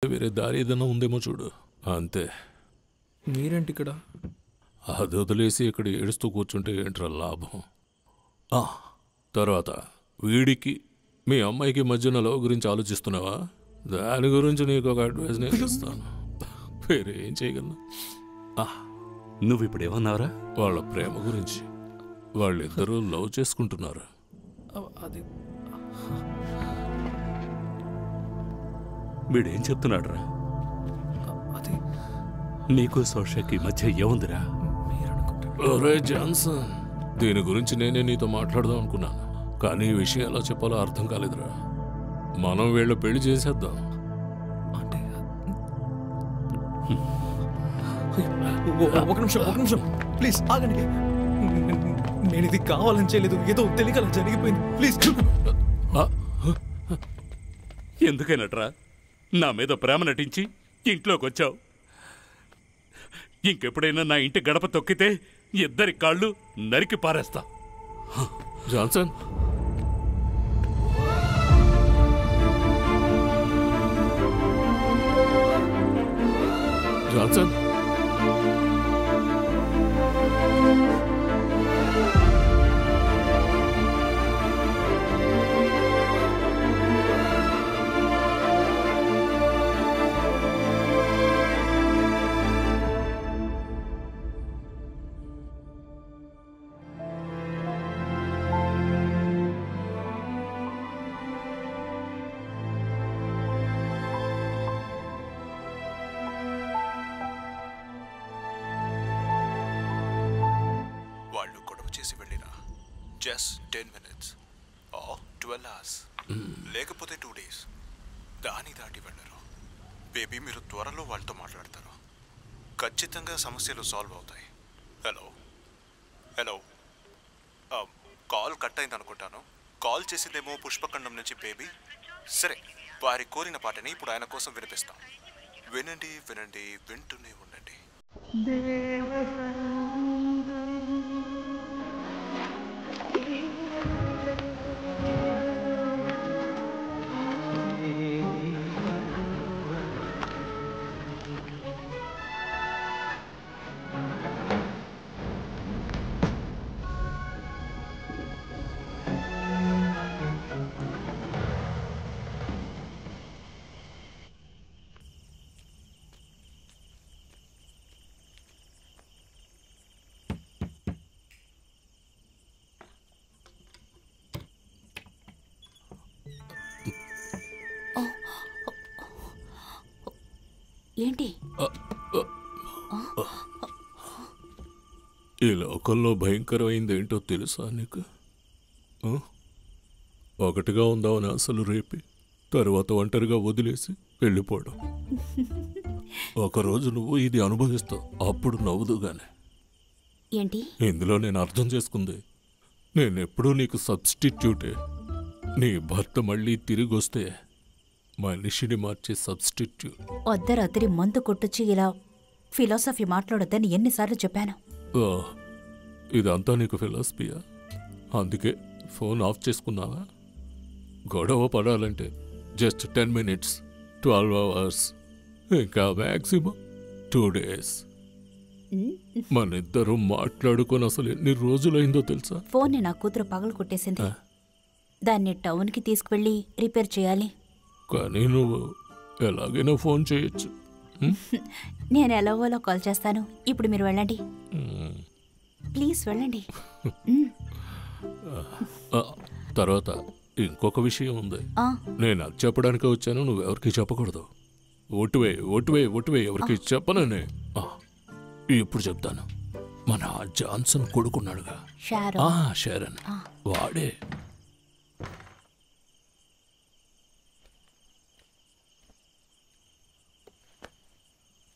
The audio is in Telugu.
వేరే దారి ఏదైనా ఉందేమో చూడు. అంతే. మీరేంటి ఇక్కడ? అది వదిలేసి ఇక్కడ ఏడుస్తూ కూర్చుంటే ఏంట్రా లాభం? తర్వాత వీడికి మీ అమ్మాయికి మధ్యన లవ్ గురించి ఆలోచిస్తున్నావా? దాని గురించి నీకు ఒక అడ్వైస్ నేను ఇస్తాను. వేరే ఏం చేయగలను? నువ్వు ఇప్పుడు ఏమన్నావురా? వాళ్ళ ప్రేమ గురించి. వాళ్ళిద్దరూ లవ్ చేసుకుంటున్నారు. అది వీడేం చెప్తున్నాడు రా? అది నీకు సోషకి మధ్య ఏముందిరా? ఒరే జాన్సన్, దీని గురించి నేనే నీతో మాట్లాడదాం అనుకున్నాను, కానీ ఈ విషయం ఎలా చెప్పాలో అర్థం కాలేదురా. మనం వీళ్ళ పెళ్లి చేసేద్దాం. అంటే ఒక నిమిషం ప్లీజ్ ఆగండి. నేను ఇది కావాలని చేయలేదు, ఏదో తెలియక జరిగిపోయింది. ప్లీజ్. ఎందుకైనట్రా నా మీద ప్రేమ నటించి ఇంట్లోకి వచ్చావు? ఇంకెప్పుడైనా నా ఇంటి గడప తొక్కితే ఇద్దరి కాళ్ళు నరికి పారేస్తా. జాన్సన్, జాన్సన్, వాళ్ళు గొడవ చేసి వెళ్ళినా జస్ట్ 10 minutes or 12 hours, లేకపోతే 2 days, దాని దాటి వెళ్ళరు. బేబీ, మీరు త్వరలో వాళ్ళతో మాట్లాడతారు. ఖచ్చితంగా సమస్యలు సాల్వ్ అవుతాయి. హలో కాల్ కట్ అయింది అనుకుంటాను. కాల్ చేసిందేమో పుష్పఖండం నుంచి బేబీ. సరే, వారి కోరిన పాటని ఇప్పుడు ఆయన కోసం వినిపిస్తాం. వినండి, వింటూనే ఉండండి. ఏంటి? ఈ లోకంలో భయంకరమైంది ఏంటో తెలుసా నీకు? ఒకటిగా ఉందామని అసలు రేపి తరువాత ఒంటరిగా వదిలేసి వెళ్ళిపోవడం. ఒకరోజు నువ్వు ఇది అనుభవిస్తావు, అప్పుడు నవ్వుదుగానే. ఏంటి ఇందులో నేను అర్థం చేసుకుంది, నేనెప్పుడూ నీకు సబ్స్టిట్యూటే. నీ భర్త మళ్ళీ తిరిగి వస్తే మనిషిని మార్చే సబ్స్టిట్యూట్. వద్దరాత్రి మందు కొట్టొచ్చి ఇలా ఫిలాసఫీ మాట్లాడొద్దని ఎన్నిసార్లు చెప్పాను. ఇదంతా నీకు ఫిలాసఫీయా? అందుకే ఫోన్ ఆఫ్ చేసుకున్నావా? గొడవ పడాలంటే జస్ట్ 10 minutes, 12 hours, ఇంకా మ్యాక్సిమం 2 days. మనిద్దరూ మాట్లాడుకొని అసలు ఎన్ని రోజులైందో తెలుసా? ఫోన్ని నా కూతురు పగలు కొట్టేసింది. దాన్ని టౌన్కి తీసుకువెళ్ళి రిపేర్ చేయాలి. కానీ నువ్వు ఎలాగైనా ఫోన్ చేయొచ్చు. నేను ఎలాగోలా కాల్ చేస్తాను. ఇప్పుడు మీరు వెళ్ళండి, ప్లీజ్ వెళ్ళండి. తర్వాత ఇంకొక విషయం ఉంది. నేను అది చెప్పడానికి వచ్చాను, నువ్వెవరికి చెప్పకూడదు. ఒట్టువే ఎవరికి చెప్పననే. ఇప్పుడు చెప్తాను. మన జాన్సన్ కొడుకున్నాడుగా, షారన్, వాడే